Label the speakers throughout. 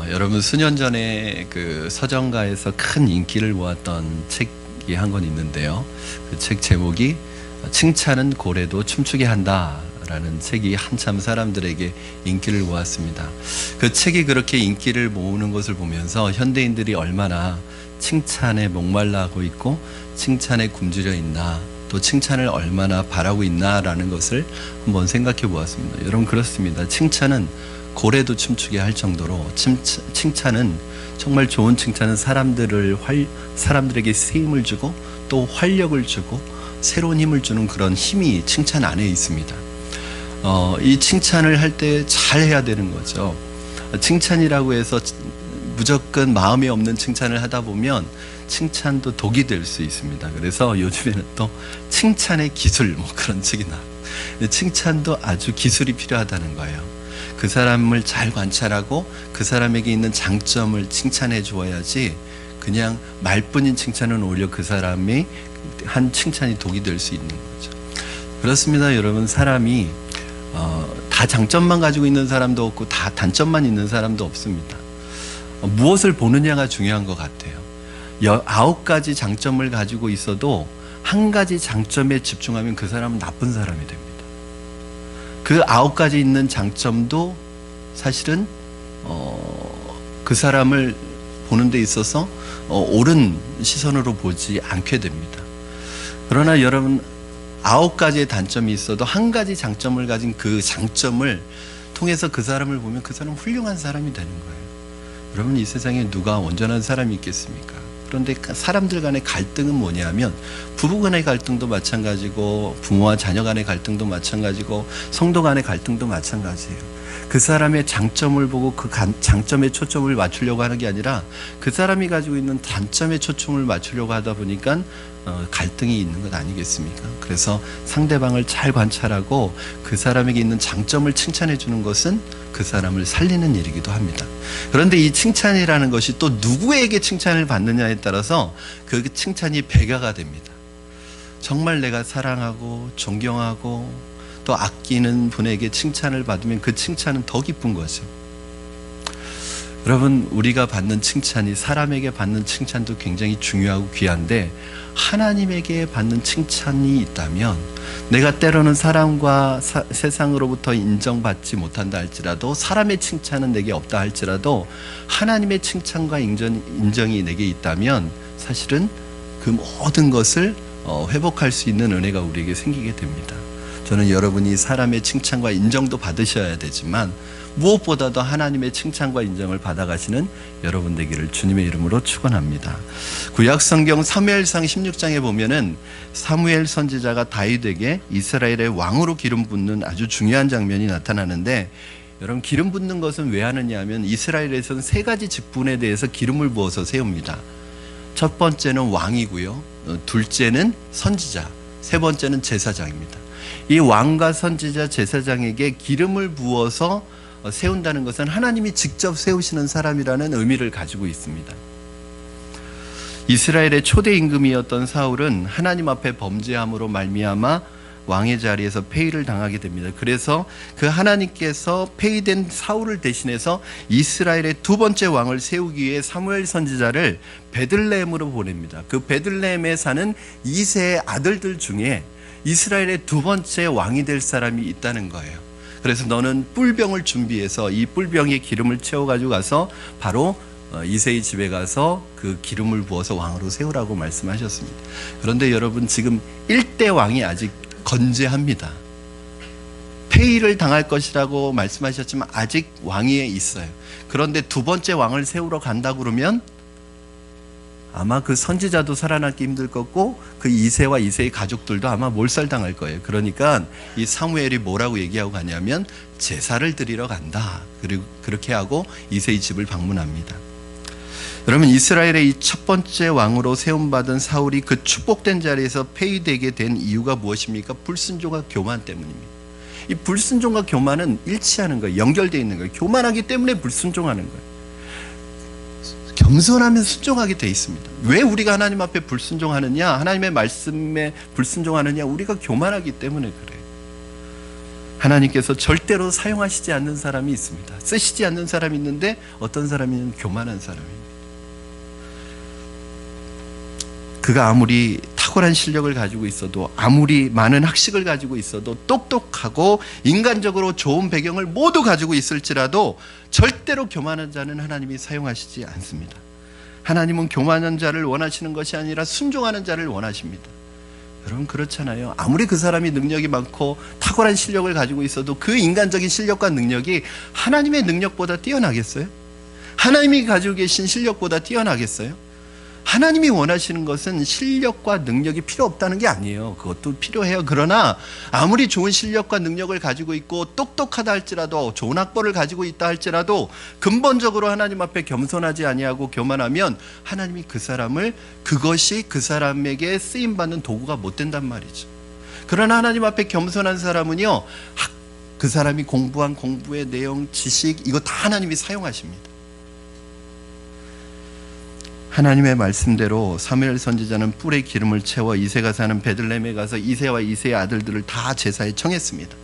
Speaker 1: 여러분 수년 전에 그 서점가에서 큰 인기를 모았던 책이 한 권 있는데요. 그 책 제목이 칭찬은 고래도 춤추게 한다라는 책이 한참 사람들에게 인기를 모았습니다. 그 책이 그렇게 인기를 모으는 것을 보면서 현대인들이 얼마나 칭찬에 목말라하고 있고 칭찬에 굶주려 있나, 또 칭찬을 얼마나 바라고 있나라는 것을 한번 생각해 보았습니다. 여러분, 그렇습니다. 칭찬은 고래도 춤추게 할 정도로 칭찬은, 정말 좋은 칭찬은 사람들에게 새 힘을 주고 또 활력을 주고 새로운 힘을 주는 그런 힘이 칭찬 안에 있습니다. 이 칭찬을 할 때 잘 해야 되는 거죠. 칭찬이라고 해서 무조건 마음에 없는 칭찬을 하다 보면 칭찬도 독이 될 수 있습니다. 그래서 요즘에는 또 칭찬의 기술, 그런 책이 나와요. 칭찬도 아주 기술이 필요하다는 거예요. 그 사람을 잘 관찰하고 그 사람에게 있는 장점을 칭찬해 주어야지, 그냥 말뿐인 칭찬은 오히려 그 사람이 한 칭찬이 독이 될 수 있는 거죠. 그렇습니다. 여러분, 사람이 다 장점만 가지고 있는 사람도 없고 다 단점만 있는 사람도 없습니다. 무엇을 보느냐가 중요한 것 같아요. 9가지 장점을 가지고 있어도 한 가지 장점에 집중하면 그 사람은 나쁜 사람이 됩니다. 그 9가지 있는 장점도 사실은 그 사람을 보는 데 있어서 옳은 시선으로 보지 않게 됩니다. 그러나 여러분, 9가지의 단점이 있어도 한 가지 장점을 가진 그 장점을 통해서 그 사람을 보면 그 사람은 훌륭한 사람이 되는 거예요. 여러분, 이 세상에 누가 온전한 사람이 있겠습니까? 그런데 사람들 간의 갈등은 뭐냐면, 부부 간의 갈등도 마찬가지고 부모와 자녀 간의 갈등도 마찬가지고 성도 간의 갈등도 마찬가지예요. 그 사람의 장점을 보고 그 장점에 초점을 맞추려고 하는 게 아니라 그 사람이 가지고 있는 단점에 초점을 맞추려고 하다 보니까 갈등이 있는 것 아니겠습니까? 그래서 상대방을 잘 관찰하고 그 사람에게 있는 장점을 칭찬해 주는 것은 그 사람을 살리는 일이기도 합니다. 그런데 이 칭찬이라는 것이 또 누구에게 칭찬을 받느냐에 따라서 그 칭찬이 배가가 됩니다. 정말 내가 사랑하고 존경하고 또 아끼는 분에게 칭찬을 받으면 그 칭찬은 더 기쁜 거죠. 여러분, 우리가 받는 칭찬이, 사람에게 받는 칭찬도 굉장히 중요하고 귀한데, 하나님에게 받는 칭찬이 있다면, 내가 때로는 사람과 세상으로부터 인정받지 못한다 할지라도, 사람의 칭찬은 내게 없다 할지라도 하나님의 칭찬과 인정이 내게 있다면 사실은 그 모든 것을 회복할 수 있는 은혜가 우리에게 생기게 됩니다. 저는 여러분이 사람의 칭찬과 인정도 받으셔야 되지만 무엇보다도 하나님의 칭찬과 인정을 받아가시는 여러분 되기를 주님의 이름으로 축원합니다. 구약 성경 사무엘상 16장에 보면은 사무엘 선지자가 다윗에게 이스라엘의 왕으로 기름 붓는 아주 중요한 장면이 나타나는데, 여러분, 기름 붓는 것은 왜 하느냐 하면 이스라엘에서는 3가지 직분에 대해서 기름을 부어서 세웁니다. 첫 번째는 왕이고요, 둘째는 선지자, 세 번째는 제사장입니다. 이 왕과 선지자, 제사장에게 기름을 부어서 세운다는 것은 하나님이 직접 세우시는 사람이라는 의미를 가지고 있습니다. 이스라엘의 초대 임금이었던 사울은 하나님 앞에 범죄함으로 말미암아 왕의 자리에서 폐위를 당하게 됩니다. 그래서 그 하나님께서 폐위된 사울을 대신해서 이스라엘의 2번째 왕을 세우기 위해 사무엘 선지자를 베들레헴으로 보냅니다. 그 베들레헴에 사는 2세의 아들들 중에 이스라엘의 2번째 왕이 될 사람이 있다는 거예요. 그래서 너는 뿔병을 준비해서 이 뿔병에 기름을 채워가지고 가서 바로 이새의 집에 가서 그 기름을 부어서 왕으로 세우라고 말씀하셨습니다. 그런데 여러분, 지금 1대 왕이 아직 건재합니다. 폐위를 당할 것이라고 말씀하셨지만 아직 왕위에 있어요. 그런데 2번째 왕을 세우러 간다고 그러면 아마 그 선지자도 살아남기 힘들 거고 그 이새와 이새의 가족들도 아마 몰살당할 거예요. 그러니까 이 사무엘이 뭐라고 얘기하고 가냐면 제사를 드리러 간다. 그리고 그렇게 하고 이새의 집을 방문합니다. 여러분, 이스라엘의 이 1번째 왕으로 세움받은 사울이 그 축복된 자리에서 폐위되게 된 이유가 무엇입니까? 불순종과 교만 때문입니다. 이 불순종과 교만은 일치하는 거예요. 연결되어 있는 거예요. 교만하기 때문에 불순종하는 거예요. 겸손하면 순종하게 돼 있습니다. 왜 우리가 하나님 앞에 불순종하느냐, 하나님의 말씀에 불순종하느냐, 우리가 교만하기 때문에 그래요. 하나님께서 절대로 사용하시지 않는 사람이 있습니다. 쓰시지 않는 사람이 있는데 어떤 사람이면 교만한 사람입니다. 그가 아무리 탁월한 실력을 가지고 있어도, 아무리 많은 학식을 가지고 있어도, 똑똑하고 인간적으로 좋은 배경을 모두 가지고 있을지라도 절대로 교만한 자는 하나님이 사용하시지 않습니다. 하나님은 교만한 자를 원하시는 것이 아니라 순종하는 자를 원하십니다. 여러분, 그렇잖아요. 아무리 그 사람이 능력이 많고 탁월한 실력을 가지고 있어도 그 인간적인 실력과 능력이 하나님의 능력보다 뛰어나겠어요? 하나님이 가지고 계신 실력보다 뛰어나겠어요? 하나님이 원하시는 것은 실력과 능력이 필요 없다는 게 아니에요. 그것도 필요해요. 그러나 아무리 좋은 실력과 능력을 가지고 있고 똑똑하다 할지라도, 좋은 학벌을 가지고 있다 할지라도 근본적으로 하나님 앞에 겸손하지 아니하고 교만하면 하나님이 그 사람을, 그것이 그 사람에게 쓰임받는 도구가 못 된단 말이죠. 그러나 하나님 앞에 겸손한 사람은요, 그 사람이 공부한 공부의 내용, 지식, 이거 다 하나님이 사용하십니다. 하나님의 말씀대로 사무엘 선지자는 뿔에 기름을 채워 이새가 사는 베들레헴에 가서 이새와 이새의 아들들을 다 제사에 청했습니다.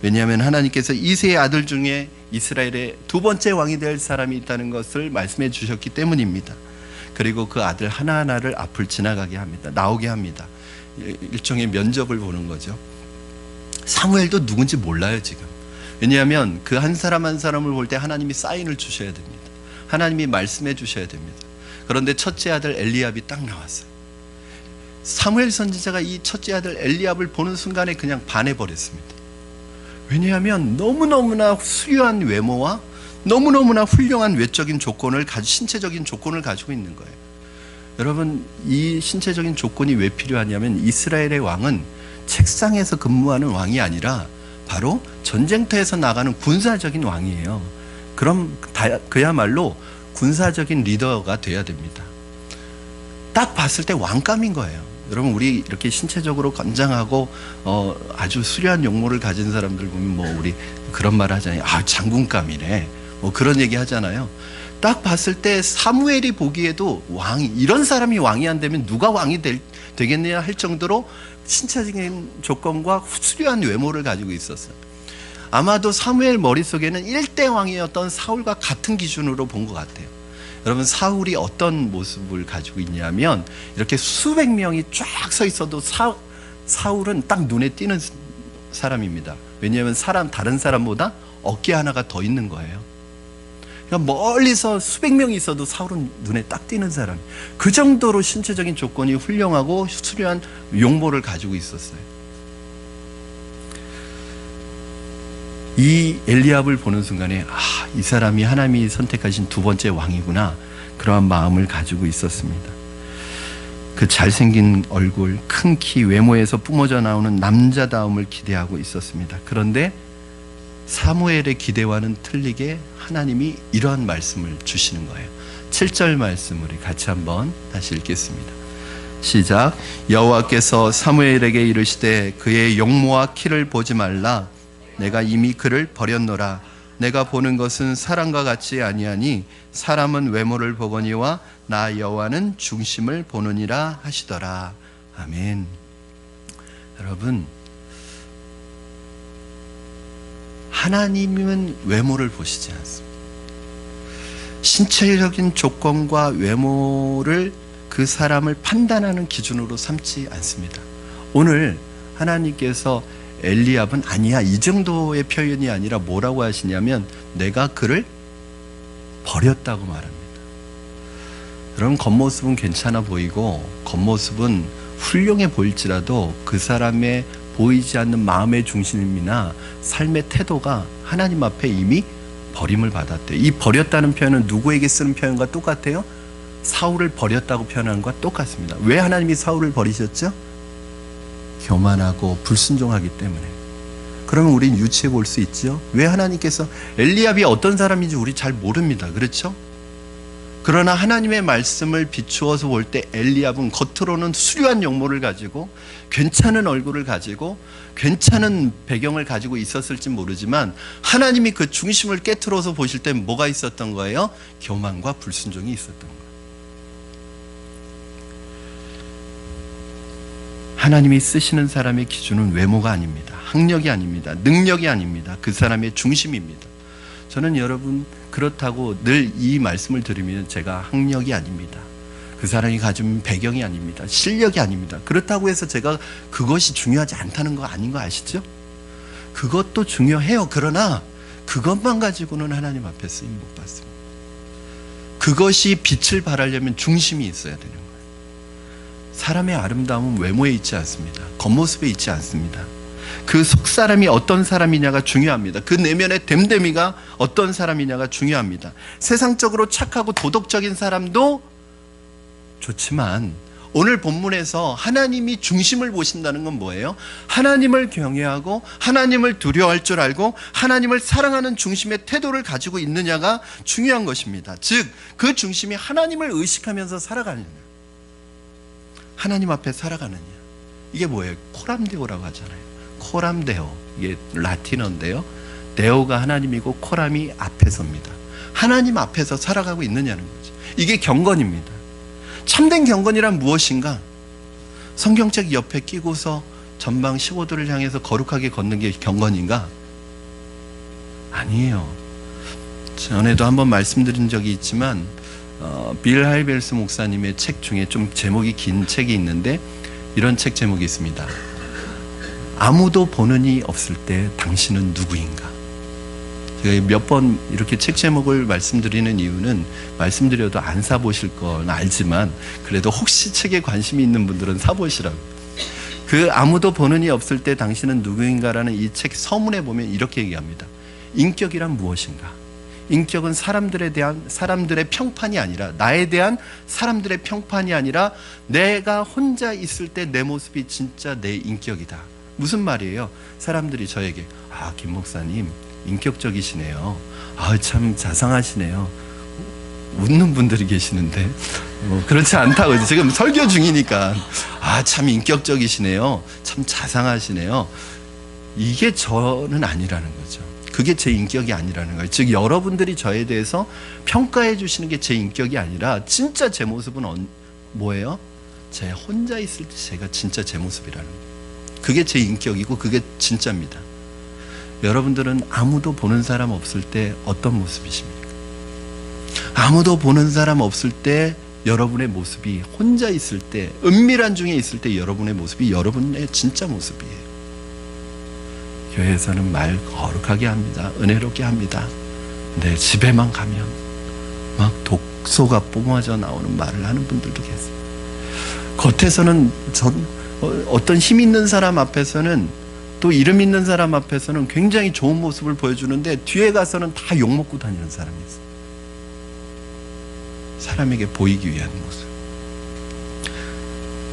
Speaker 1: 왜냐하면 하나님께서 이새의 아들 중에 이스라엘의 두 번째 왕이 될 사람이 있다는 것을 말씀해 주셨기 때문입니다. 그리고 그 아들 하나하나를 앞을 지나가게 합니다. 나오게 합니다. 일종의 면접을 보는 거죠. 사무엘도 누군지 몰라요, 지금. 왜냐하면 그 한 사람 한 사람을 볼 때 하나님이 사인을 주셔야 됩니다. 하나님이 말씀해 주셔야 됩니다. 그런데 첫째 아들 엘리압이 딱 나왔어요. 사무엘 선지자가 이 첫째 아들 엘리압을 보는 순간에 그냥 반해버렸습니다. 왜냐하면 너무너무나 수려한 외모와 너무너무나 훌륭한 외적인 조건을, 신체적인 조건을 가지고 있는 거예요. 여러분, 이 신체적인 조건이 왜 필요하냐면 이스라엘의 왕은 책상에서 근무하는 왕이 아니라 바로 전쟁터에서 나가는 군사적인 왕이에요. 그럼 그야말로 군사적인 리더가 돼야 됩니다. 딱 봤을 때 왕감인 거예요. 여러분, 우리 이렇게 신체적으로 건장하고 아주 수려한 용모를 가진 사람들 보면 뭐 우리 그런 말 하잖아요. 아, 장군감이네. 뭐 그런 얘기 하잖아요. 딱 봤을 때 사무엘이 보기에도 왕이, 이런 사람이 왕이 안 되면 누가 왕이 되겠느냐 할 정도로 신체적인 조건과 수려한 외모를 가지고 있었어요. 아마도 사무엘 머릿속에는 1대 왕이었던 사울과 같은 기준으로 본 것 같아요. 여러분, 사울이 어떤 모습을 가지고 있냐면 이렇게 수백 명이 쫙 서 있어도 사울은 딱 눈에 띄는 사람입니다. 왜냐하면 다른 사람보다 어깨 하나가 더 있는 거예요. 그러니까 멀리서 수백 명이 있어도 사울은 눈에 딱 띄는 사람. 그 정도로 신체적인 조건이 훌륭하고 수려한 용모를 가지고 있었어요. 이 엘리압을 보는 순간에 이 사람이 하나님이 선택하신 두 번째 왕이구나, 그러한 마음을 가지고 있었습니다. 그 잘생긴 얼굴, 큰 키, 외모에서 뿜어져 나오는 남자다움을 기대하고 있었습니다. 그런데 사무엘의 기대와는 틀리게 하나님이 이러한 말씀을 주시는 거예요. 7절 말씀 우리 같이 한번 다시 읽겠습니다. 시작. 여호와께서 사무엘에게 이르시되 그의 용모와 키를 보지 말라. 내가 이미 그를 버렸노라. 내가 보는 것은 사람과 같지 아니하니 사람은 외모를 보거니와 나 여호와는 중심을 보느니라 하시더라. 아멘. 여러분, 하나님은 외모를 보시지 않습니다. 신체적인 조건과 외모를 그 사람을 판단하는 기준으로 삼지 않습니다. 오늘 하나님께서 엘리압은 아니야, 이 정도의 표현이 아니라 뭐라고 하시냐면 내가 그를 버렸다고 말합니다. 여러분, 겉모습은 괜찮아 보이고 겉모습은 훌륭해 보일지라도 그 사람의 보이지 않는 마음의 중심이나 삶의 태도가 하나님 앞에 이미 버림을 받았대요. 이 버렸다는 표현은 누구에게 쓰는 표현과 똑같아요? 사울을 버렸다고 표현하는 것과 똑같습니다. 왜 하나님이 사울을 버리셨죠? 교만하고 불순종하기 때문에. 그러면 우린 유추해 볼 수 있죠. 왜 하나님께서, 엘리압이 어떤 사람인지 우리 잘 모릅니다. 그렇죠? 그러나 하나님의 말씀을 비추어서 볼 때 엘리압은 겉으로는 수려한 용모를 가지고 괜찮은 얼굴을 가지고 괜찮은 배경을 가지고 있었을지 모르지만 하나님이 그 중심을 깨트려서 보실 때 뭐가 있었던 거예요? 교만과 불순종이 있었던 거예요. 하나님이 쓰시는 사람의 기준은 외모가 아닙니다. 학력이 아닙니다. 능력이 아닙니다. 그 사람의 중심입니다. 저는 여러분 그렇다고 늘 이 말씀을 드리면 제가 학력이 아닙니다. 그 사람이 가진 배경이 아닙니다. 실력이 아닙니다. 그렇다고 해서 제가 그것이 중요하지 않다는 거 아닌 거 아시죠? 그것도 중요해요. 그러나 그것만 가지고는 하나님 앞에 쓰임 못 받습니다. 그것이 빛을 발하려면 중심이 있어야 되는 거예요. 사람의 아름다움은 외모에 있지 않습니다. 겉모습에 있지 않습니다. 그 속사람이 어떤 사람이냐가 중요합니다. 그 내면의 됨됨이가 어떤 사람이냐가 중요합니다. 세상적으로 착하고 도덕적인 사람도 좋지만 오늘 본문에서 하나님이 중심을 보신다는 건 뭐예요? 하나님을 경외하고 하나님을 두려워할 줄 알고 하나님을 사랑하는 중심의 태도를 가지고 있느냐가 중요한 것입니다. 즉, 그 중심이 하나님을 의식하면서 살아가느냐, 하나님 앞에 살아가느냐. 이게 뭐예요? 코람데오라고 하잖아요. 코람데오, 이게 라틴어인데요. 데오가 하나님이고 코람이 앞에 섭니다. 하나님 앞에서 살아가고 있느냐는 거죠. 이게 경건입니다. 참된 경건이란 무엇인가? 성경책 옆에 끼고서 전방 15도를 향해서 거룩하게 걷는 게 경건인가? 아니에요. 전에도 한번 말씀드린 적이 있지만 빌 하이벨스 목사님의 책 중에 좀 제목이 긴 책이 있는데 이런 책 제목이 있습니다. 아무도 보는 이 없을 때 당신은 누구인가? 제가 몇 번 이렇게 책 제목을 말씀드리는 이유는 말씀드려도 안 사보실 건 알지만 그래도 혹시 책에 관심이 있는 분들은 사보시라고. 그 아무도 보는 이 없을 때 당신은 누구인가라는 이 책 서문에 보면 이렇게 얘기합니다. 인격이란 무엇인가? 인격은 사람들의 평판이 아니라, 나에 대한 사람들의 평판이 아니라 내가 혼자 있을 때 내 모습이 진짜 내 인격이다. 무슨 말이에요? 사람들이 저에게 김 목사님 인격적이시네요. 참 자상하시네요. 웃는 분들이 계시는데 그렇지 않다고. 지금 설교 중이니까 참 인격적이시네요. 참 자상하시네요. 이게 저는 아니라는 거죠. 그게 제 인격이 아니라는 거예요. 즉 여러분들이 저에 대해서 평가해 주시는 게 제 인격이 아니라 진짜 제 모습은 뭐예요? 제 혼자 있을 때 제가 진짜 제 모습이라는 거예요. 그게 제 인격이고 그게 진짜입니다. 여러분들은 아무도 보는 사람 없을 때 어떤 모습이십니까? 아무도 보는 사람 없을 때 여러분의 모습이, 혼자 있을 때, 은밀한 중에 있을 때 여러분의 모습이 여러분의 진짜 모습이에요. 교회에서는 말 거룩하게 합니다. 은혜롭게 합니다. 근데 집에만 가면 막 독소가 뿜어져 나오는 말을 하는 분들도 계세요. 겉에서는 어떤 힘 있는 사람 앞에서는, 또 이름 있는 사람 앞에서는 굉장히 좋은 모습을 보여주는데 뒤에 가서는 다 욕먹고 다니는 사람이 있어요. 사람에게 보이기 위한 모습.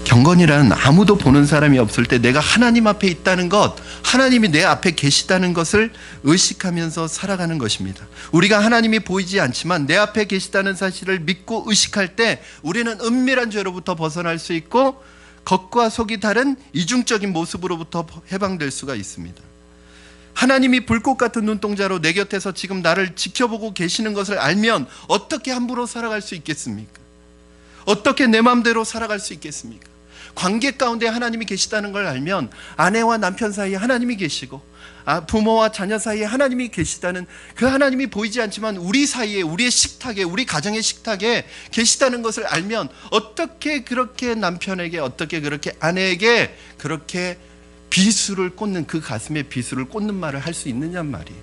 Speaker 1: 경건이란 아무도 보는 사람이 없을 때 내가 하나님 앞에 있다는 것, 하나님이 내 앞에 계시다는 것을 의식하면서 살아가는 것입니다. 우리가 하나님이 보이지 않지만 내 앞에 계시다는 사실을 믿고 의식할 때 우리는 은밀한 죄로부터 벗어날 수 있고 겉과 속이 다른 이중적인 모습으로부터 해방될 수가 있습니다. 하나님이 불꽃 같은 눈동자로 내 곁에서 지금 나를 지켜보고 계시는 것을 알면 어떻게 함부로 살아갈 수 있겠습니까? 어떻게 내 마음대로 살아갈 수 있겠습니까? 관계 가운데 하나님이 계시다는 걸 알면 아내와 남편 사이에 하나님이 계시고 부모와 자녀 사이에 하나님이 계시다는, 그 하나님이 보이지 않지만 우리 사이에, 우리의 식탁에, 우리 가정의 식탁에 계시다는 것을 알면 어떻게 그렇게 남편에게, 어떻게 그렇게 아내에게 그렇게 비수를 꽂는, 그 가슴에 비수를 꽂는 말을 할 수 있느냐 말이에요.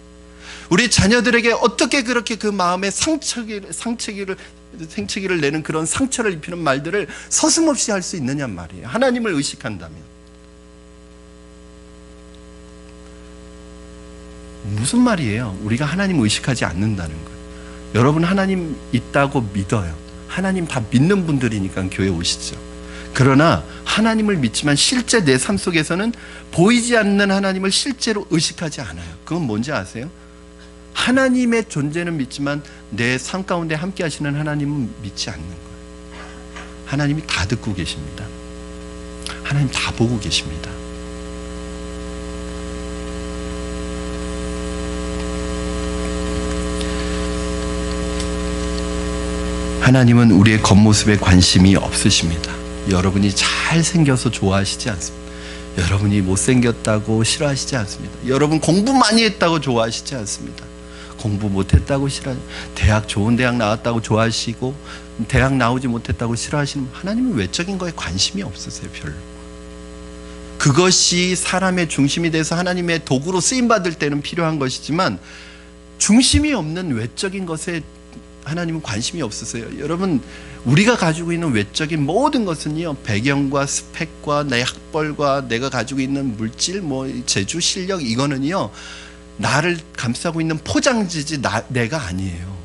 Speaker 1: 우리 자녀들에게 어떻게 그렇게 그 마음에 생채기를 내는 그런 상처를 입히는 말들을 서슴없이 할 수 있느냐 말이에요. 하나님을 의식한다면. 무슨 말이에요? 우리가 하나님 의식하지 않는다는 거예요. 여러분 하나님 있다고 믿어요. 하나님 다 믿는 분들이니까 교회 오시죠. 그러나 하나님을 믿지만 실제 내 삶 속에서는 보이지 않는 하나님을 실제로 의식하지 않아요. 그건 뭔지 아세요? 하나님의 존재는 믿지만 내 삶 가운데 함께 하시는 하나님은 믿지 않는 거예요. 하나님이 다 듣고 계십니다. 하나님 다 보고 계십니다. 하나님은 우리의 겉모습에 관심이 없으십니다. 여러분이 잘생겨서 좋아하시지 않습니다. 여러분이 못생겼다고 싫어하시지 않습니다. 여러분 공부 많이 했다고 좋아하시지 않습니다. 공부 못했다고 대학 좋은 대학 나왔다고 좋아하시고 대학 나오지 못했다고 싫어하시는, 하나님은 외적인 거에 관심이 없으세요. 별로. 그것이 사람의 중심이 돼서 하나님의 도구로 쓰임받을 때는 필요한 것이지만 중심이 없는 외적인 것에 하나님은 관심이 없으세요. 여러분, 우리가 가지고 있는 외적인 모든 것은요, 배경과 스펙과 내 학벌과 내가 가지고 있는 물질, 재주, 실력, 이거는요 나를 감싸고 있는 포장지지 내가 아니에요.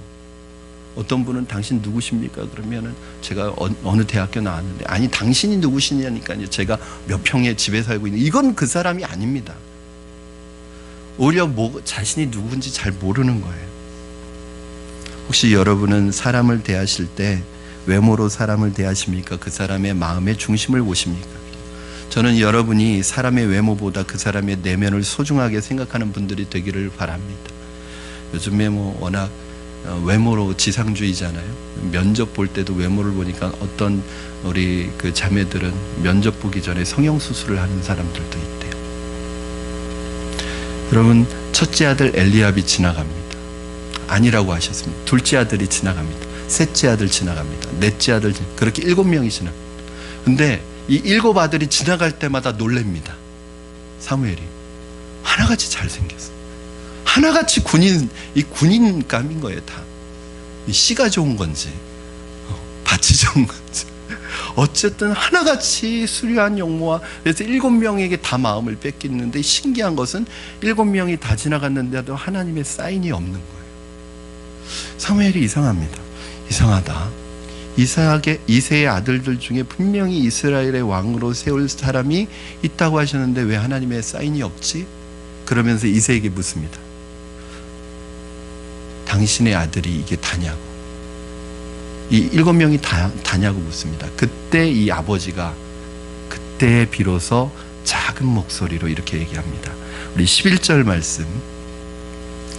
Speaker 1: 어떤 분은 당신 누구십니까? 그러면은 제가 어느 대학교 나왔는데, 아니 당신이 누구시냐니까요. 제가 몇 평의 집에 살고 있는, 이건 그 사람이 아닙니다. 오히려 자신이 누군지 잘 모르는 거예요. 혹시 여러분은 사람을 대하실 때 외모로 사람을 대하십니까? 그 사람의 마음의 중심을 보십니까? 저는 여러분이 사람의 외모보다 그 사람의 내면을 소중하게 생각하는 분들이 되기를 바랍니다. 요즘에 워낙 외모로 지상주의잖아요. 면접 볼 때도 외모를 보니까 어떤 우리 그 자매들은 면접 보기 전에 성형수술을 하는 사람들도 있대요. 여러분, 첫째 아들 엘리압이 지나갑니다. 아니라고 하셨습니다. 둘째 아들이 지나갑니다. 셋째 아들 지나갑니다. 넷째 아들, 그렇게 7명이 지나갑니다. 근데 이 7 아들이 지나갈 때마다 놀랍니다. 사무엘이 하나같이 잘생겼어. 하나같이 군인감인 거예요. 다 이 씨가 좋은 건지 밭이 좋은 건지 어쨌든 하나같이 수려한 용모와, 그래서 7명에게 다 마음을 뺏기는데, 신기한 것은 7명이 다 지나갔는데도 하나님의 사인이 없는 거예요. 사무엘이 이상합니다. 이상하다. 이새의 아들들 중에 분명히 이스라엘의 왕으로 세울 사람이 있다고 하셨는데 왜 하나님의 사인이 없지? 그러면서 이새에게 묻습니다. 당신의 아들이 이게 다냐고. 이 7명이 다냐고 묻습니다. 그때 이 아버지가 그때 비로소 작은 목소리로 이렇게 얘기합니다. 우리 11절 말씀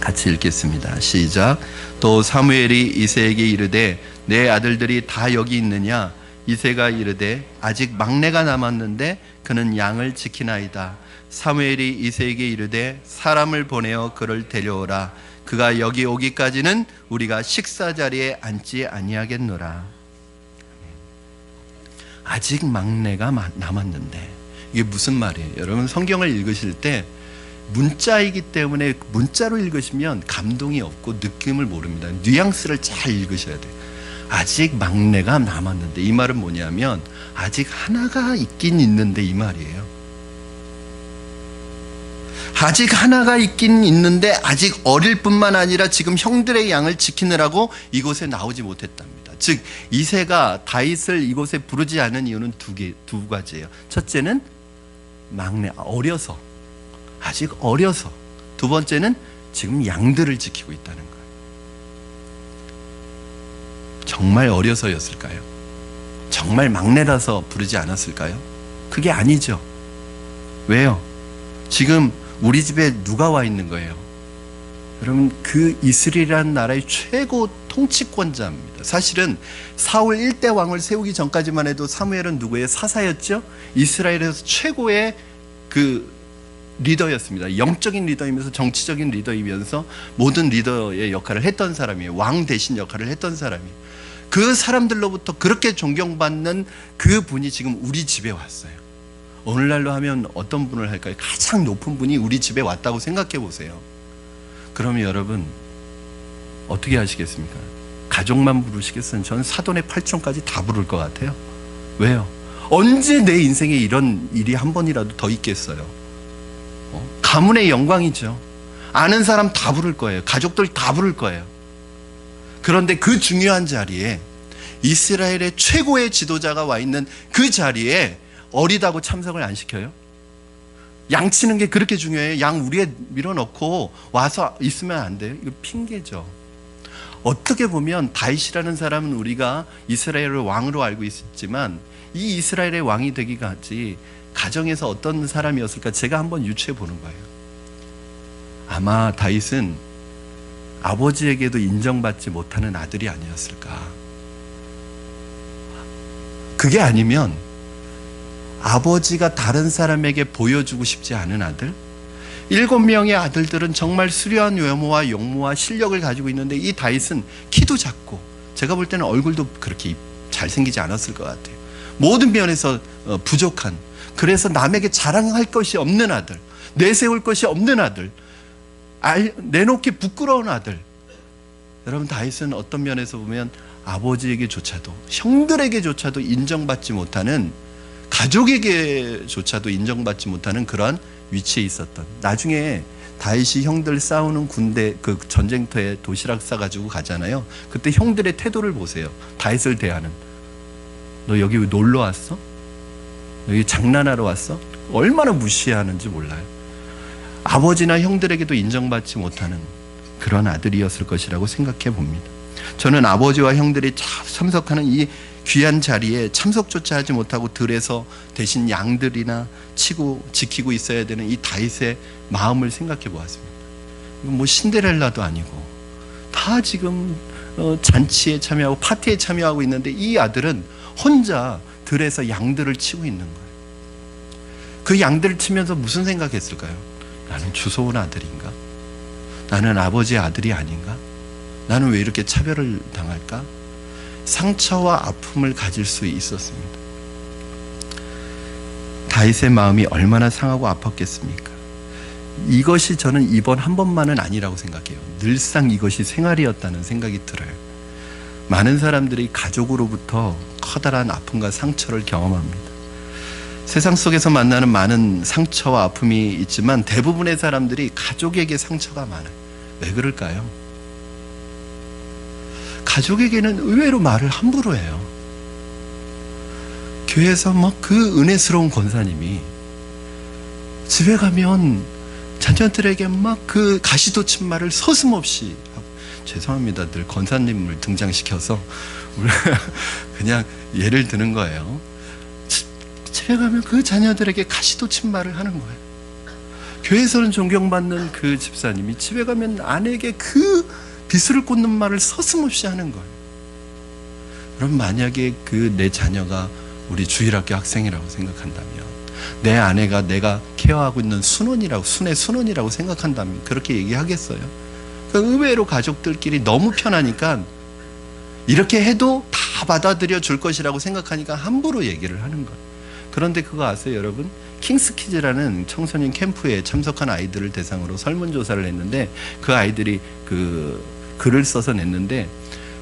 Speaker 1: 같이 읽겠습니다. 시작. 또 사무엘이 이새에게 이르되 내 아들들이 다 여기 있느냐? 이새가 이르되 아직 막내가 남았는데 그는 양을 지키나이다. 사무엘이 이새에게 이르되 사람을 보내어 그를 데려오라. 그가 여기 오기까지는 우리가 식사 자리에 앉지 아니하겠노라. 아직 막내가 남았는데, 이게 무슨 말이에요? 여러분, 성경을 읽으실 때 문자이기 때문에 문자로 읽으시면 감동이 없고 느낌을 모릅니다. 뉘앙스를 잘 읽으셔야 돼요. 아직 막내가 남았는데, 이 말은 뭐냐면 아직 하나가 있긴 있는데, 이 말이에요. 아직 하나가 있긴 있는데 아직 어릴 뿐만 아니라 지금 형들의 양을 지키느라고 이곳에 나오지 못했답니다. 즉 이새가 다윗을 이곳에 부르지 않은 이유는 두 가지예요. 첫째는 막내, 어려서, 아직 어려서. 두 번째는 지금 양들을 지키고 있다는 거예요. 정말 어려서였을까요? 정말 막내라서 부르지 않았을까요? 그게 아니죠. 왜요? 지금 우리 집에 누가 와 있는 거예요? 여러분, 그 이스라엘이라는 나라의 최고 통치권자입니다. 사실은 사울 1대 왕을 세우기 전까지만 해도 사무엘은 누구예요? 사사였죠? 이스라엘에서 최고의 그 리더였습니다. 영적인 리더이면서 정치적인 리더이면서 모든 리더의 역할을 했던 사람이에요. 왕 대신 역할을 했던 사람이에요. 그 사람들로부터 그렇게 존경받는 그 분이 지금 우리 집에 왔어요. 오늘날로 하면 어떤 분을 할까요? 가장 높은 분이 우리 집에 왔다고 생각해 보세요. 그러면 여러분 어떻게 하시겠습니까? 가족만 부르시겠어요? 저는 사돈의 8촌까지 다 부를 것 같아요. 왜요? 언제 내 인생에 이런 일이 한 번이라도 더 있겠어요? 가문의 영광이죠. 아는 사람 다 부를 거예요. 가족들 다 부를 거예요. 그런데 그 중요한 자리에, 이스라엘의 최고의 지도자가 와 있는 그 자리에 어리다고 참석을 안 시켜요? 양 치는 게 그렇게 중요해요? 양 우리에 밀어넣고 와서 있으면 안 돼요? 이거 핑계죠. 어떻게 보면 다윗이라는 사람은 우리가 이스라엘을 왕으로 알고 있지만 이 이스라엘의 왕이 되기까지 가정에서 어떤 사람이었을까 제가 한번 유추해 보는 거예요. 아마 다윗은 아버지에게도 인정받지 못하는 아들이 아니었을까. 그게 아니면 아버지가 다른 사람에게 보여주고 싶지 않은 아들, 7명의 아들들은 정말 수려한 외모와 용모와 실력을 가지고 있는데 이 다윗은 키도 작고 제가 볼 때는 얼굴도 그렇게 잘생기지 않았을 것 같아요. 모든 면에서 부족한, 그래서 남에게 자랑할 것이 없는 아들, 내세울 것이 없는 아들, 내놓기 부끄러운 아들. 여러분, 다윗은 어떤 면에서 보면 아버지에게조차도, 형들에게조차도 인정받지 못하는, 가족에게조차도 인정받지 못하는 그런 위치에 있었던, 나중에 다윗이 형들 싸우는 군대 그 전쟁터에 도시락 싸가지고 가잖아요. 그때 형들의 태도를 보세요. 다윗을 대하는. 너 여기 왜 놀러 왔어? 여기 장난하러 왔어? 얼마나 무시하는지 몰라요. 아버지나 형들에게도 인정받지 못하는 그런 아들이었을 것이라고 생각해 봅니다. 저는 아버지와 형들이 참석하는 이 귀한 자리에 참석조차 하지 못하고 들에서 대신 양들이나 치고 지키고 있어야 되는 이 다윗의 마음을 생각해 보았습니다. 뭐 신데렐라도 아니고 다 지금 잔치에 참여하고 파티에 참여하고 있는데 이 아들은 혼자 들에서 양들을 치고 있는 거예요. 그 양들을 치면서 무슨 생각했을까요? 나는 주워온 아들인가? 나는 아버지의 아들이 아닌가? 나는 왜 이렇게 차별을 당할까? 상처와 아픔을 가질 수 있었습니다. 다윗의 마음이 얼마나 상하고 아팠겠습니까? 이것이 저는 이번 한 번만은 아니라고 생각해요. 늘상 이것이 생활이었다는 생각이 들어요. 많은 사람들이 가족으로부터 커다란 아픔과 상처를 경험합니다. 세상 속에서 만나는 많은 상처와 아픔이 있지만 대부분의 사람들이 가족에게 상처가 많아요. 왜 그럴까요? 가족에게는 의외로 말을 함부로 해요. 교회에서 막 그 은혜스러운 권사님이 집에 가면 자녀들에게 막 그 가시돋친 말을 서슴없이 하고, 죄송합니다. 늘 권사님을 등장시켜서 그냥 예를 드는 거예요. 집에 가면 그 자녀들에게 가시돋친 말을 하는 거예요. 교회에서는 존경받는 그 집사님이 집에 가면 아내에게 그 비수를 꽂는 말을 서슴없이 하는 거예요. 그럼 만약에 그 내 자녀가 우리 주일학교 학생이라고 생각한다면, 내 아내가 내가 케어하고 있는 순원이라고, 순의 순원이라고 생각한다면 그렇게 얘기하겠어요? 그러니까 의외로 가족들끼리 너무 편하니까 이렇게 해도 다 받아들여 줄 것이라고 생각하니까 함부로 얘기를 하는 거예요. 그런데 그거 아세요, 여러분? 킹스키즈라는 청소년 캠프에 참석한 아이들을 대상으로 설문조사를 했는데 그 아이들이 그 글을 써서 냈는데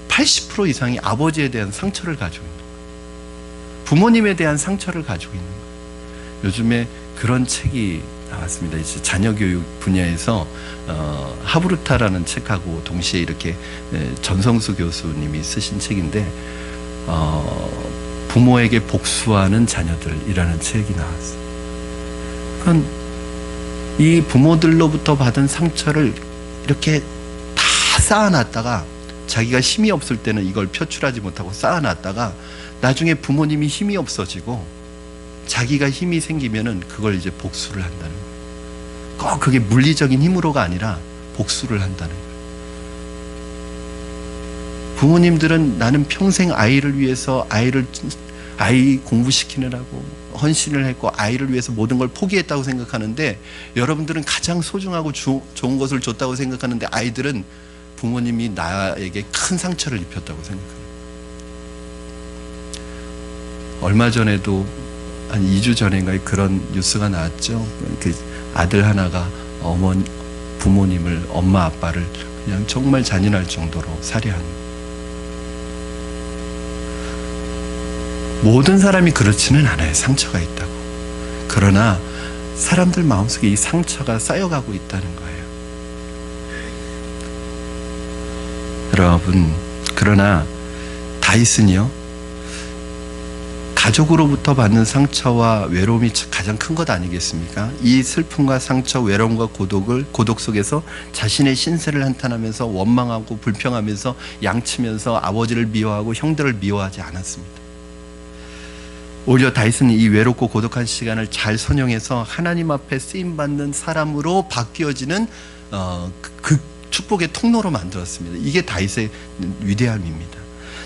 Speaker 1: 80% 이상이 아버지에 대한 상처를 가지고 있는 거예요. 부모님에 대한 상처를 가지고 있는 거예요. 요즘에 그런 책이 나왔습니다. 이제 자녀 교육 분야에서 하브루타라는 책하고 동시에 이렇게 전성수 교수님이 쓰신 책인데 부모에게 복수하는 자녀들이라는 책이 나왔어요. 그러니까 이 부모들로부터 받은 상처를 이렇게 다 쌓아놨다가 자기가 힘이 없을 때는 이걸 표출하지 못하고 쌓아놨다가 나중에 부모님이 힘이 없어지고 자기가 힘이 생기면은 그걸 이제 복수를 한다는 거예요. 꼭 그게 물리적인 힘으로가 아니라 복수를 한다는 거예요. 부모님들은 나는 평생 아이를 위해서 아이 공부시키느라고 헌신을 했고 아이를 위해서 모든 걸 포기했다고 생각하는데, 여러분들은 가장 소중하고 좋은 것을 줬다고 생각하는데 아이들은 부모님이 나에게 큰 상처를 입혔다고 생각합니다. 얼마 전에도 한 2주 전인가 그런 뉴스가 나왔죠. 그 아들 하나가 부모님을, 엄마 아빠를 그냥 정말 잔인할 정도로 살해한. 모든 사람이 그렇지는 않아요. 상처가 있다고. 그러나 사람들 마음속에 이 상처가 쌓여가고 있다는 거예요. 여러분, 그러나 다윗은요, 가족으로부터 받는 상처와 외로움이 가장 큰 것 아니겠습니까? 이 슬픔과 상처, 외로움과 고독 속에서 자신의 신세를 한탄하면서 원망하고 불평하면서 양치면서 아버지를 미워하고 형들을 미워하지 않았습니다. 오히려 다윗은 이 외롭고 고독한 시간을 잘 선용해서 하나님 앞에 쓰임받는 사람으로 바뀌어지는 그 축복의 통로로 만들었습니다. 이게 다윗의 위대함입니다.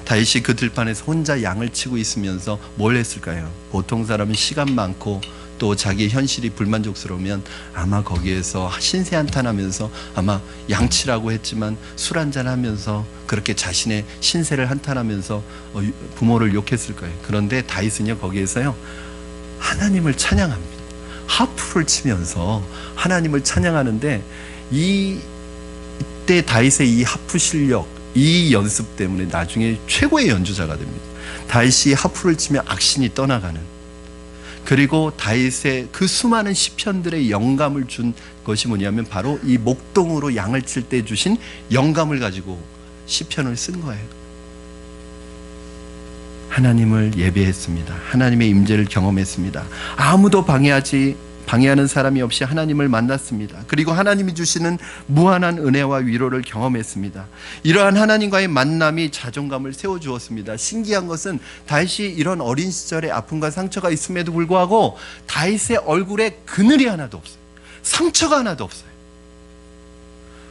Speaker 1: 다윗이 그 들판에서 혼자 양을 치고 있으면서 뭘 했을까요? 보통 사람은 시간 많고 또 자기 현실이 불만족스러우면 아마 거기에서 신세 한탄하면서 아마 양치라고 했지만 술 한잔 하면서 그렇게 자신의 신세를 한탄하면서 부모를 욕했을 거예요. 그런데 다윗은요, 거기에서요, 하나님을 찬양합니다. 하프를 치면서 하나님을 찬양하는데, 이때 다윗의 이 하프 실력, 이 연습 때문에 나중에 최고의 연주자가 됩니다. 다윗이 하프를 치며 악신이 떠나가는, 그리고 다윗의 그 수많은 시편들의 영감을 준 것이 뭐냐면 바로 이 목동으로 양을 칠 때 주신 영감을 가지고 시편을 쓴 거예요. 하나님을 예배했습니다. 하나님의 임재를 경험했습니다. 아무도 방해하는 사람이 없이 하나님을 만났습니다. 그리고 하나님이 주시는 무한한 은혜와 위로를 경험했습니다. 이러한 하나님과의 만남이 자존감을 세워주었습니다. 신기한 것은 다윗이 이런 어린 시절에 아픔과 상처가 있음에도 불구하고 다윗의 얼굴에 그늘이 하나도 없어요. 상처가 하나도 없어요.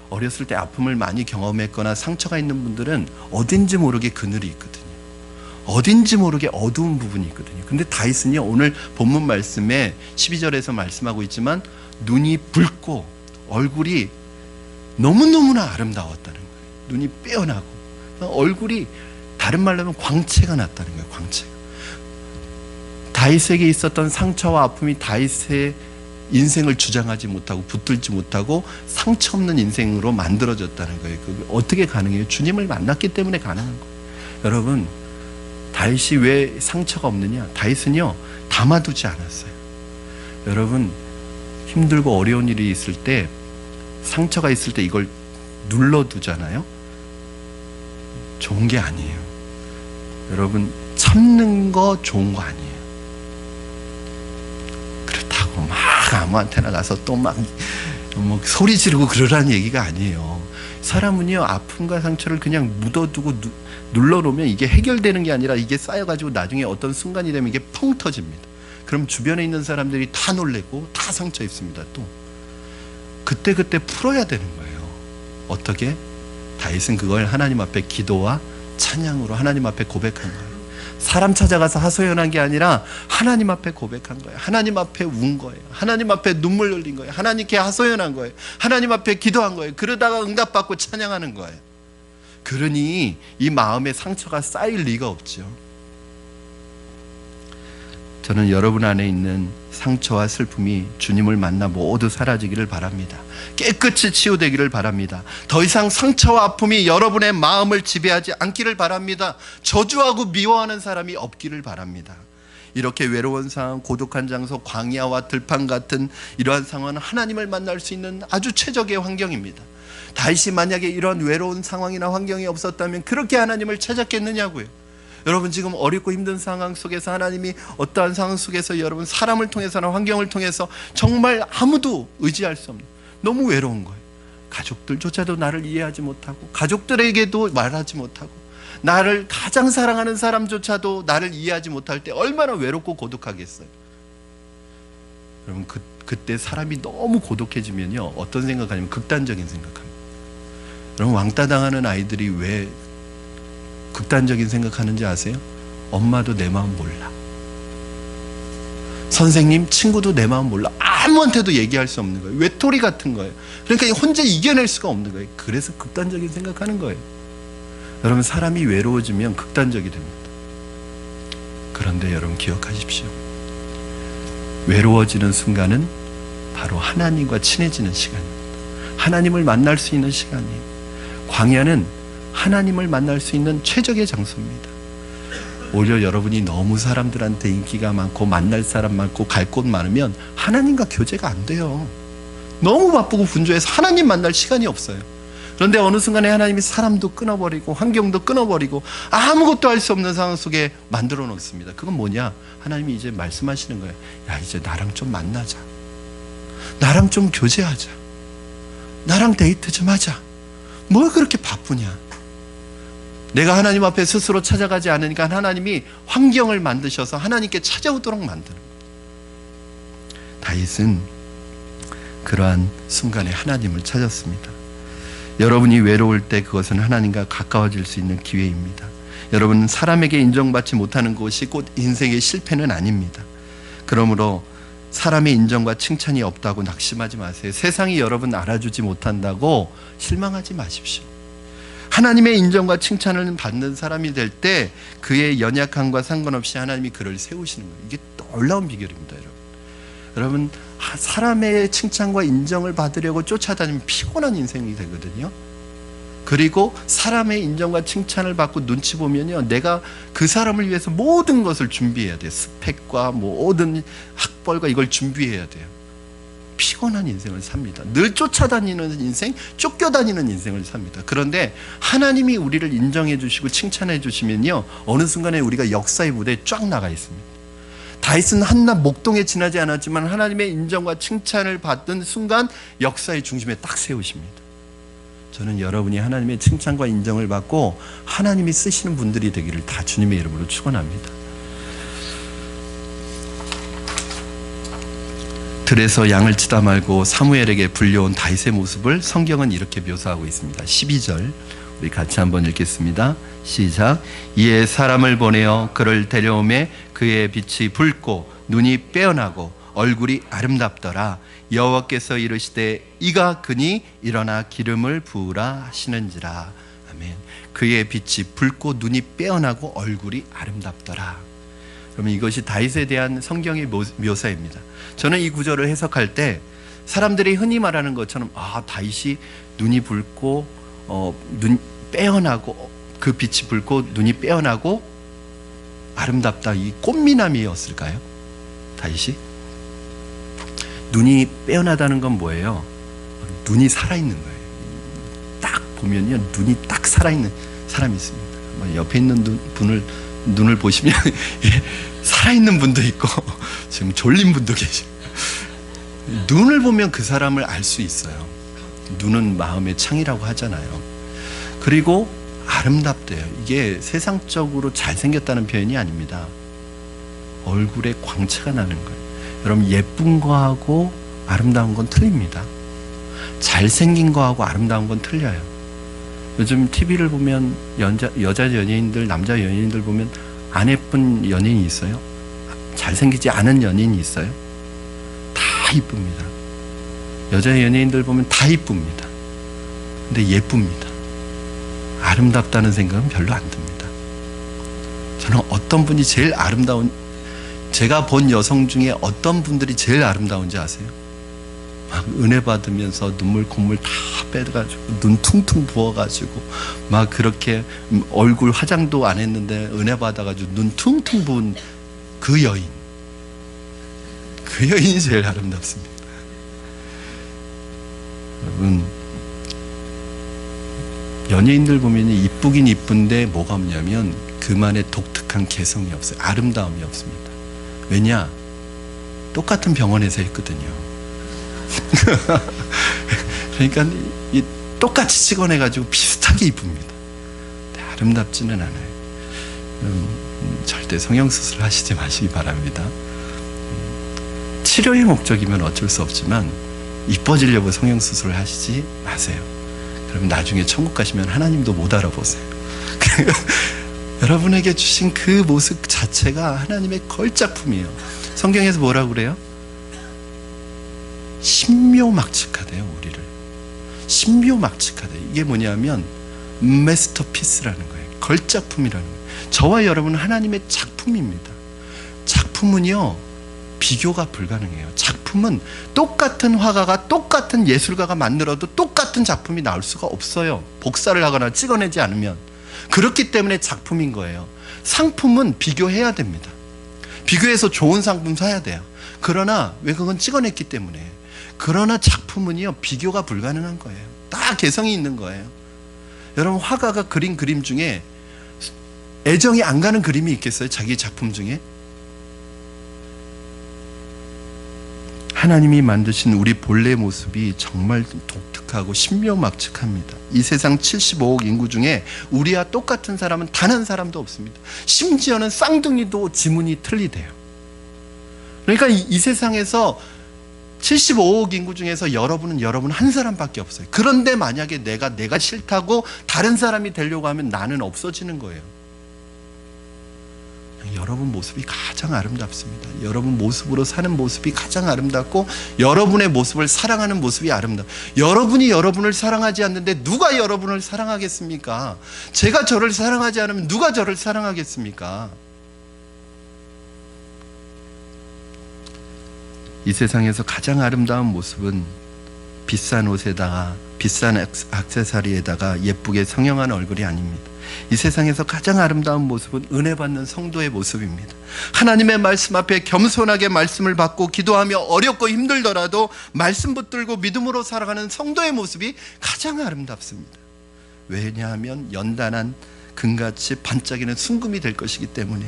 Speaker 1: 어렸을 때 아픔을 많이 경험했거나 상처가 있는 분들은 어딘지 모르게 그늘이 있거든요. 어딘지 모르게 어두운 부분이 있거든요. 근데 다윗은요, 오늘 본문 말씀에 12절에서 말씀하고 있지만 눈이 붉고 얼굴이 너무너무나 아름다웠다는 거예요. 눈이 빼어나고 얼굴이 다른 말로 하면 광채가 났다는 거예요. 광채가. 다윗에게 있었던 상처와 아픔이 다윗의 인생을 주장하지 못하고 붙들지 못하고 상처 없는 인생으로 만들어졌다는 거예요. 그게 어떻게 가능해요? 주님을 만났기 때문에 가능한 거예요. 여러분, 다윗이 왜 상처가 없느냐? 다윗은요, 담아두지 않았어요. 여러분, 힘들고 어려운 일이 있을 때, 상처가 있을 때 이걸 눌러두잖아요. 좋은 게 아니에요. 여러분, 참는 거 좋은 거 아니에요. 그렇다고 막 아무한테나 가서 또 막 소리 지르고 그러라는 얘기가 아니에요. 사람은요, 아픔과 상처를 그냥 묻어두고 눌러놓으면 이게 해결되는 게 아니라 이게 쌓여가지고 나중에 어떤 순간이 되면 이게 펑 터집니다. 그럼 주변에 있는 사람들이 다 놀래고 다 상처 입습니다. 또 그때 풀어야 되는 거예요. 어떻게? 다윗은 그걸 하나님 앞에 기도와 찬양으로 하나님 앞에 고백한 거예요. 사람 찾아가서 하소연한 게 아니라 하나님 앞에 고백한 거예요. 하나님 앞에 운 거예요. 하나님 앞에 눈물 흘린 거예요. 하나님께 하소연한 거예요. 하나님 앞에 기도한 거예요. 그러다가 응답받고 찬양하는 거예요. 그러니 이 마음에 상처가 쌓일 리가 없죠. 저는 여러분 안에 있는 상처와 슬픔이 주님을 만나 모두 사라지기를 바랍니다. 깨끗이 치유되기를 바랍니다. 더 이상 상처와 아픔이 여러분의 마음을 지배하지 않기를 바랍니다. 저주하고 미워하는 사람이 없기를 바랍니다. 이렇게 외로운 상황, 고독한 장소, 광야와 들판 같은 이러한 상황은 하나님을 만날 수 있는 아주 최적의 환경입니다. 다윗이 만약에 이런 외로운 상황이나 환경이 없었다면 그렇게 하나님을 찾았겠느냐고요. 여러분, 지금 어렵고 힘든 상황 속에서 하나님이 어떠한 상황 속에서 여러분 사람을 통해서나 환경을 통해서 정말 아무도 의지할 수 없는, 너무 외로운 거예요. 가족들조차도 나를 이해하지 못하고, 가족들에게도 말하지 못하고, 나를 가장 사랑하는 사람조차도 나를 이해하지 못할 때 얼마나 외롭고 고독하겠어요. 여러분, 그때 사람이 너무 고독해지면요, 어떤 생각하냐면 극단적인 생각합니다. 여러분, 왕따 당하는 아이들이 왜 극단적인 생각하는지 아세요? 엄마도 내 마음 몰라. 선생님, 친구도 내 마음 몰라. 아무한테도 얘기할 수 없는 거예요. 외톨이 같은 거예요. 그러니까 혼자 이겨낼 수가 없는 거예요. 그래서 극단적인 생각하는 거예요. 여러분, 사람이 외로워지면 극단적이 됩니다. 그런데 여러분 기억하십시오. 외로워지는 순간은 바로 하나님과 친해지는 시간입니다. 하나님을 만날 수 있는 시간이에요. 광야는 하나님을 만날 수 있는 최적의 장소입니다. 오히려 여러분이 너무 사람들한테 인기가 많고 만날 사람 많고 갈 곳 많으면 하나님과 교제가 안 돼요. 너무 바쁘고 분주해서 하나님 만날 시간이 없어요. 그런데 어느 순간에 하나님이 사람도 끊어버리고 환경도 끊어버리고 아무것도 할 수 없는 상황 속에 만들어 놓습니다. 그건 뭐냐? 하나님이 이제 말씀하시는 거예요. 야, 이제 나랑 좀 만나자. 나랑 좀 교제하자. 나랑 데이트 좀 하자. 뭘 그렇게 바쁘냐? 내가 하나님 앞에 스스로 찾아가지 않으니까 하나님이 환경을 만드셔서 하나님께 찾아오도록 만드는 거예요. 다윗은 그러한 순간에 하나님을 찾았습니다. 여러분이 외로울 때 그것은 하나님과 가까워질 수 있는 기회입니다. 여러분, 사람에게 인정받지 못하는 것이 곧 인생의 실패는 아닙니다. 그러므로 사람의 인정과 칭찬이 없다고 낙심하지 마세요. 세상이 여러분 알아주지 못한다고 실망하지 마십시오. 하나님의 인정과 칭찬을 받는 사람이 될 때 그의 연약함과 상관없이 하나님이 그를 세우시는 거예요. 이게 놀라운 비결입니다, 여러분. 여러분, 사람의 칭찬과 인정을 받으려고 쫓아다니면 피곤한 인생이 되거든요. 그리고 사람의 인정과 칭찬을 받고 눈치 보면요, 내가 그 사람을 위해서 모든 것을 준비해야 돼요. 스펙과 모든 학벌과 이걸 준비해야 돼요. 피곤한 인생을 삽니다. 늘 쫓아다니는 인생, 쫓겨다니는 인생을 삽니다. 그런데 하나님이 우리를 인정해 주시고 칭찬해 주시면요, 어느 순간에 우리가 역사의 무대에 쫙 나가 있습니다. 다윗은 한낱 목동에 지나지 않았지만 하나님의 인정과 칭찬을 받던 순간 역사의 중심에 딱 세우십니다. 저는 여러분이 하나님의 칭찬과 인정을 받고 하나님이 쓰시는 분들이 되기를 다 주님의 이름으로 축원합니다. 들에서 양을 치다 말고 사무엘에게 불려온 다윗의 모습을 성경은 이렇게 묘사하고 있습니다. 12절 우리 같이 한번 읽겠습니다. 시작. 이에 사람을 보내어 그를 데려오매 그의 빛이 붉고 눈이 빼어나고 얼굴이 아름답더라. 여호와께서 이르시되 이가 그니 일어나 기름을 부으라 하시는지라. 아멘. 그의 빛이 붉고 눈이 빼어나고 얼굴이 아름답더라. 그러면 이것이 다윗에 대한 성경의 묘사입니다. 저는 이 구절을 해석할 때 사람들이 흔히 말하는 것처럼 다윗이 눈이 붉고 눈 빼어나고 그 빛이 붉고 눈이 빼어나고 아름답다, 이 꽃미남이었을까요? 다윗이? 눈이 빼어나다는 건 뭐예요? 눈이 살아있는 거예요. 딱 보면요, 눈이 딱 살아있는 사람이 있습니다. 옆에 있는 분을 눈을 보시면 살아있는 분도 있고 지금 졸린 분도 계시고, 눈을 보면 그 사람을 알 수 있어요. 눈은 마음의 창이라고 하잖아요. 그리고 아름답대요. 이게 세상적으로 잘생겼다는 표현이 아닙니다. 얼굴에 광채가 나는 거예요. 여러분, 예쁜 거하고 아름다운 건 틀립니다. 잘생긴 거하고 아름다운 건 틀려요. 요즘 TV를 보면 여자 연예인들, 남자 연예인들 보면 안 예쁜 연예인이 있어요? 잘생기지 않은 연예인이 있어요? 다 이쁩니다. 여자 연예인들 보면 다 이쁩니다. 근데 예쁩니다. 아름답다는 생각은 별로 안 듭니다. 저는 어떤 분이 제일 아름다운, 제가 본 여성 중에 어떤 분들이 제일 아름다운지 아세요? 막 은혜 받으면서 눈물 콧물 다 빼가지고 눈 퉁퉁 부어가지고 막 그렇게 얼굴 화장도 안 했는데 은혜 받아가지고 눈 퉁퉁 부은 그 여인, 그 여인이 제일 아름답습니다. 여러분, 연예인들 보면 이쁘긴 이쁜데 뭐가 없냐면 그만의 독특한 개성이 없어요. 아름다움이 없습니다. 왜냐? 똑같은 병원에서 했거든요. 그러니까 똑같이 찍어내가지고 비슷하게 이쁩니다. 아름답지는 않아요. 절대 성형수술 하시지 마시기 바랍니다. 치료의 목적이면 어쩔 수 없지만 이뻐지려고 성형수술을 하시지 마세요. 그러면 나중에 천국 가시면 하나님도 못 알아보세요. 여러분에게 주신 그 모습 자체가 하나님의 걸작품이에요. 성경에서 뭐라고 그래요? 신묘막측하대요, 우리를. 신묘막측하대. 이게 뭐냐면 마스터피스라는 거예요. 걸작품이라는 거예요. 저와 여러분은 하나님의 작품입니다. 작품은요, 비교가 불가능해요. 작품은 똑같은 화가가, 똑같은 예술가가 만들어도 똑같은 작품이 나올 수가 없어요. 복사를 하거나 찍어내지 않으면. 그렇기 때문에 작품인 거예요. 상품은 비교해야 됩니다. 비교해서 좋은 상품 사야 돼요. 그러나 왜 그건 찍어냈기 때문에. 그러나 작품은요, 비교가 불가능한 거예요. 다 개성이 있는 거예요. 여러분, 화가가 그린 그림 중에 애정이 안 가는 그림이 있겠어요? 자기 작품 중에? 하나님이 만드신 우리 본래 모습이 정말 독특하고 신묘막측합니다. 이 세상 75억 인구 중에 우리와 똑같은 사람은 단 한 사람도 없습니다. 심지어는 쌍둥이도 지문이 틀리대요. 그러니까 이 세상에서 75억 인구 중에서 여러분 한 사람밖에 없어요. 그런데 만약에 내가 싫다고 다른 사람이 되려고 하면 나는 없어지는 거예요. 여러분 모습이 가장 아름답습니다. 여러분 모습으로 사는 모습이 가장 아름답고 여러분의 모습을 사랑하는 모습이 아름답다. 여러분이 여러분을 사랑하지 않는데 누가 여러분을 사랑하겠습니까? 제가 저를 사랑하지 않으면 누가 저를 사랑하겠습니까? 이 세상에서 가장 아름다운 모습은 비싼 옷에다가 비싼 액세서리에다가 예쁘게 성형한 얼굴이 아닙니다. 이 세상에서 가장 아름다운 모습은 은혜 받는 성도의 모습입니다. 하나님의 말씀 앞에 겸손하게 말씀을 받고 기도하며 어렵고 힘들더라도 말씀 붙들고 믿음으로 살아가는 성도의 모습이 가장 아름답습니다. 왜냐하면 연단한 금같이 반짝이는 순금이 될 것이기 때문에,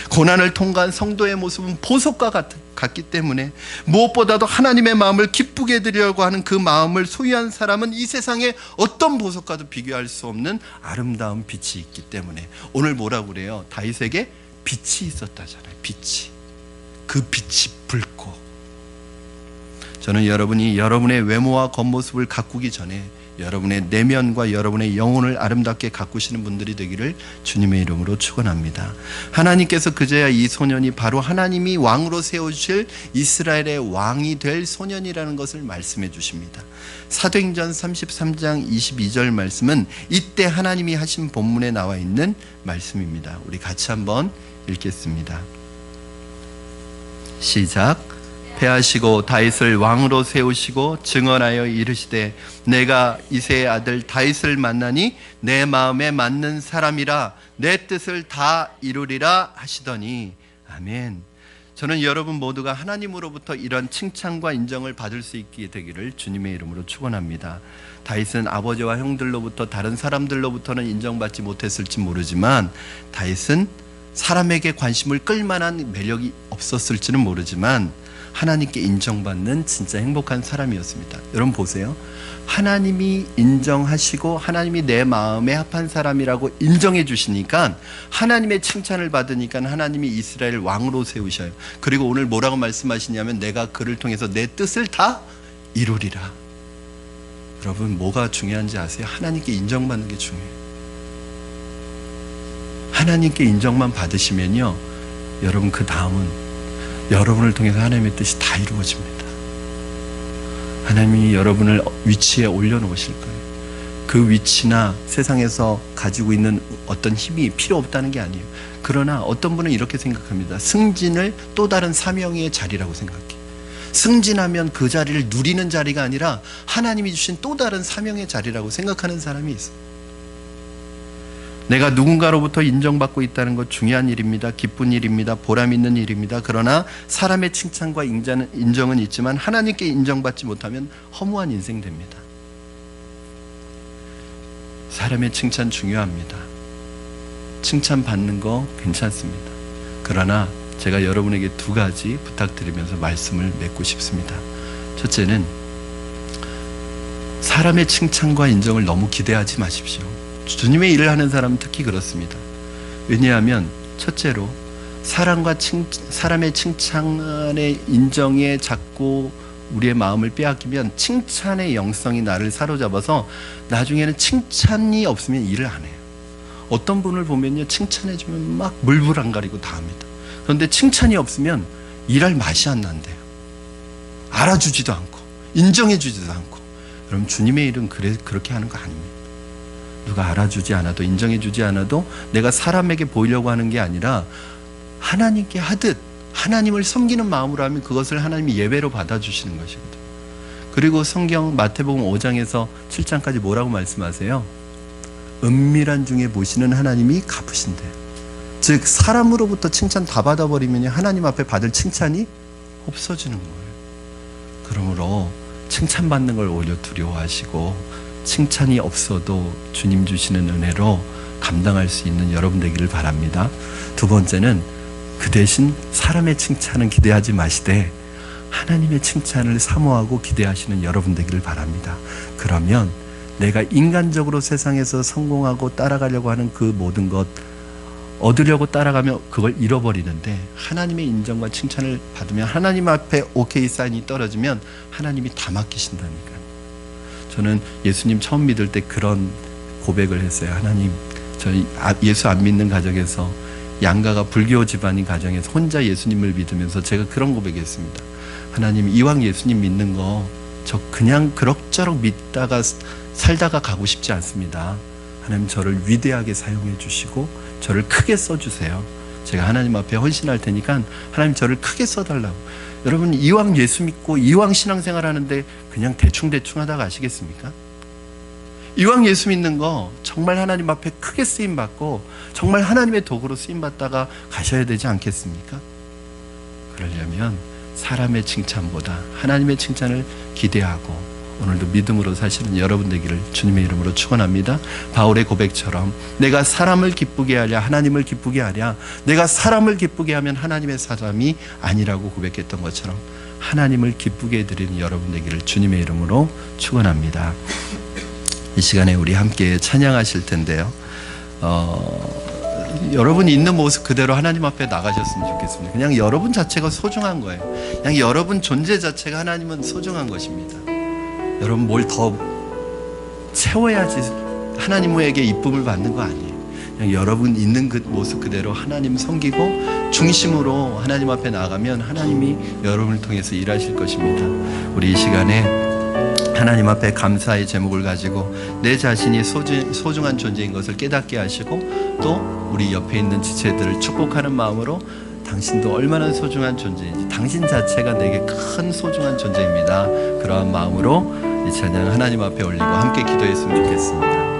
Speaker 1: 고난을 통과한 성도의 모습은 보석과 같기 때문에, 무엇보다도 하나님의 마음을 기쁘게 해드리려고 하는 그 마음을 소유한 사람은 이 세상에 어떤 보석과도 비교할 수 없는 아름다운 빛이 있기 때문에, 오늘 뭐라고 그래요? 다윗에게 빛이 있었다잖아요. 빛이. 그 빛이 붉고, 저는 여러분이 여러분의 외모와 겉모습을 가꾸기 전에 여러분의 내면과 여러분의 영혼을 아름답게 가꾸시는 분들이 되기를 주님의 이름으로 축원합니다. 하나님께서 그제야 이 소년이 바로 하나님이 왕으로 세우실 이스라엘의 왕이 될 소년이라는 것을 말씀해 주십니다. 사도행전 33장 22절 말씀은 이때 하나님이 하신 본문에 나와 있는 말씀입니다. 우리 같이 한번 읽겠습니다. 시작. 패하시고 다윗을 왕으로 세우시고 증언하여 이르시되 내가 이새의 아들 다윗을 만나니 내 마음에 맞는 사람이라 내 뜻을 다 이루리라 하시더니. 아멘. 저는 여러분 모두가 하나님으로부터 이런 칭찬과 인정을 받을 수 있게 되기를 주님의 이름으로 축원합니다. 다윗은 아버지와 형들로부터 다른 사람들로부터는 인정받지 못했을지 모르지만, 다윗은 사람에게 관심을 끌만한 매력이 없었을지는 모르지만 하나님께 인정받는 진짜 행복한 사람이었습니다. 여러분 보세요. 하나님이 인정하시고 하나님이 내 마음에 합한 사람이라고 인정해 주시니까, 하나님의 칭찬을 받으니까 하나님이 이스라엘 왕으로 세우셔요. 그리고 오늘 뭐라고 말씀하시냐면 내가 그를 통해서 내 뜻을 다 이루리라. 여러분 뭐가 중요한지 아세요? 하나님께 인정받는 게 중요해요. 하나님께 인정만 받으시면요, 여러분 그 다음은 여러분을 통해서 하나님의 뜻이 다 이루어집니다. 하나님이 여러분을 위치에 올려놓으실 거예요. 그 위치나 세상에서 가지고 있는 어떤 힘이 필요 없다는 게 아니에요. 그러나 어떤 분은 이렇게 생각합니다. 승진을 또 다른 사명의 자리라고 생각해요. 승진하면 그 자리를 누리는 자리가 아니라 하나님이 주신 또 다른 사명의 자리라고 생각하는 사람이 있어요. 내가 누군가로부터 인정받고 있다는 것 중요한 일입니다. 기쁜 일입니다. 보람 있는 일입니다. 그러나 사람의 칭찬과 인정은 있지만 하나님께 인정받지 못하면 허무한 인생 됩니다. 사람의 칭찬 중요합니다. 칭찬받는 거 괜찮습니다. 그러나 제가 여러분에게 두 가지 부탁드리면서 말씀을 맺고 싶습니다. 첫째는 사람의 칭찬과 인정을 너무 기대하지 마십시오. 주님의 일을 하는 사람은 특히 그렇습니다. 왜냐하면 첫째로 사람의 칭찬의 인정에 자꾸 우리의 마음을 빼앗기면 칭찬의 영성이 나를 사로잡아서 나중에는 칭찬이 없으면 일을 안 해요. 어떤 분을 보면요, 칭찬해주면 막 물불 안 가리고 다 합니다. 그런데 칭찬이 없으면 일할 맛이 안 난대요. 알아주지도 않고 인정해주지도 않고. 그럼 주님의 일은 그렇게 하는 거 아닙니다. 누가 알아주지 않아도 인정해주지 않아도 내가 사람에게 보이려고 하는 게 아니라 하나님께 하듯 하나님을 섬기는 마음으로 하면 그것을 하나님이 예배로 받아주시는 것이거든요. 그리고 성경 마태복음 5장에서 7장까지 뭐라고 말씀하세요? 은밀한 중에 보시는 하나님이 갚으신대요. 즉 사람으로부터 칭찬 다 받아버리면 하나님 앞에 받을 칭찬이 없어지는 거예요. 그러므로 칭찬받는 걸 오히려 두려워하시고 칭찬이 없어도 주님 주시는 은혜로 감당할 수 있는 여러분 되기를 바랍니다. 두 번째는 그 대신 사람의 칭찬은 기대하지 마시되 하나님의 칭찬을 사모하고 기대하시는 여러분 되기를 바랍니다. 그러면 내가 인간적으로 세상에서 성공하고 따라가려고 하는 그 모든 것 얻으려고 따라가면 그걸 잃어버리는데, 하나님의 인정과 칭찬을 받으면 하나님 앞에 오케이 사인이 떨어지면 하나님이 다 맡기신다니까요. 저는 예수님 처음 믿을 때 그런 고백을 했어요. 하나님, 저희 예수 안 믿는 가정에서 양가가 불교 집안인 가정에서 혼자 예수님을 믿으면서 제가 그런 고백했습니다. 하나님, 이왕 예수님 믿는 거 저 그냥 그럭저럭 믿다가 살다가 가고 싶지 않습니다. 하나님, 저를 위대하게 사용해 주시고 저를 크게 써주세요. 제가 하나님 앞에 헌신할 테니까 하나님 저를 크게 써달라고. 여러분, 이왕 예수 믿고 이왕 신앙생활 하는데 그냥 대충대충 하다 가시겠습니까? 이왕 예수 믿는 거 정말 하나님 앞에 크게 쓰임받고 정말 하나님의 도구로 쓰임받다가 가셔야 되지 않겠습니까? 그러려면 사람의 칭찬보다 하나님의 칭찬을 기대하고 오늘도 믿음으로 사시는 여러분 되기를 주님의 이름으로 축원합니다. 바울의 고백처럼 내가 사람을 기쁘게 하랴 하나님을 기쁘게 하랴, 내가 사람을 기쁘게 하면 하나님의 사람이 아니라고 고백했던 것처럼 하나님을 기쁘게 해드리는 여러분 되기를 주님의 이름으로 축원합니다. 이 시간에 우리 함께 찬양하실 텐데요. 여러분이 있는 모습 그대로 하나님 앞에 나가셨으면 좋겠습니다. 그냥 여러분 자체가 소중한 거예요. 그냥 여러분 존재 자체가 하나님은 소중한 것입니다. 여러분 뭘 더 채워야지 하나님에게 이쁨을 받는 거 아니에요. 그냥 여러분 있는 그 모습 그대로 하나님 섬기고 중심으로 하나님 앞에 나가면 하나님이 여러분을 통해서 일하실 것입니다. 우리 이 시간에 하나님 앞에 감사의 제목을 가지고 내 자신이 소중한 존재인 것을 깨닫게 하시고 또 우리 옆에 있는 지체들을 축복하는 마음으로 당신도 얼마나 소중한 존재인지, 당신 자체가 내게 큰 소중한 존재입니다. 그러한 마음으로 이 찬양 하나님 앞에 올리고 함께 기도했으면 좋겠습니다.